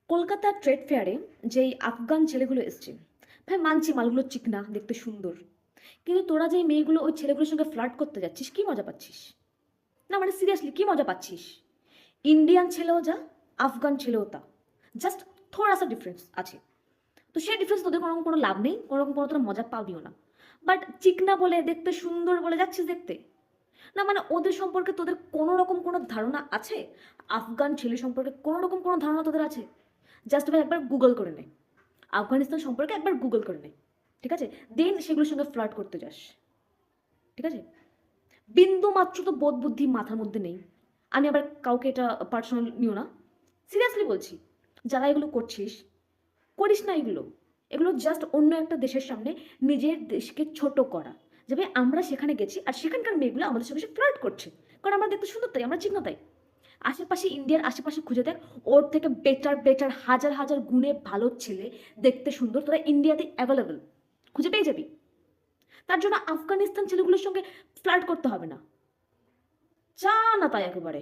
Kolkata trade ফেয়ারে যেই আফগান ছেলেগুলো এসছে, ভাই মানছি মালগুলো চিকনা, দেখতে সুন্দর। কিন্তু তোরা যেই মেয়েগুলো ওই ছেলেগুলোর সঙ্গে ফ্লার্ট করতে যাচ্ছিস, কি মজা পাচ্ছিস? না মানে সিরিয়াসলি কি মজা পাচ্ছিস? ইন্ডিয়ান ছেলেও যা, আফগান ছেলেও তা, জাস্ট থোড়া সা ডিফারেন্স আছে। তো সেই ডিফারেন্স তোদের কোনো লাভ নেই, কোনো তোরা মজা পাবিও না। বাট চিকনা বলে, দেখতে সুন্দর বলে যাচ্ছিস দেখতে। না মানে ওদের সম্পর্কে তোদের কোনো রকম কোনো ধারণা আছে? আফগান ছেলে সম্পর্কে কোনো রকম কোনো ধারণা তোদের আছে? জাস্ট ভাই একবার গুগল করে নে, আফগানিস্তান সম্পর্কে একবার গুগল করে নে, ঠিক আছে? দেন সেগুলোর সঙ্গে ফ্লার্ট করতে যাস, ঠিক আছে? বিন্দু মাত্র তো বোধ বুদ্ধি মাথার মধ্যে নেই। আমি আবার কাউকে এটা পার্সোনাল নিও না, সিরিয়াসলি বলছি। যারা এগুলো করছিস, করিস না এগুলো। এগুলো জাস্ট অন্য একটা দেশের সামনে নিজের দেশকে ছোট করা। যে ভাই আমরা সেখানে গেছি আর সেখানকার মেয়েগুলো আমাদের সঙ্গে ফ্লার্ট করছে, কারণ আমরা দেখতে সুন্দর তাই, আমরা চিকনা তাই। আশেপাশে ইন্ডিয়ার আশেপাশে খুঁজে দেখ, ওর থেকে বেটার বেটার হাজার হাজার গুণে ভালো ছেলে, দেখতে সুন্দর, তোরা ইন্ডিয়াতে অ্যাভেলেবেল খুঁজে পেয়ে যাবি। তার জন্য আফগানিস্তান ছেলেগুলোর সঙ্গে ফ্লার্ট করতে হবে না, চা না তাই একেবারে।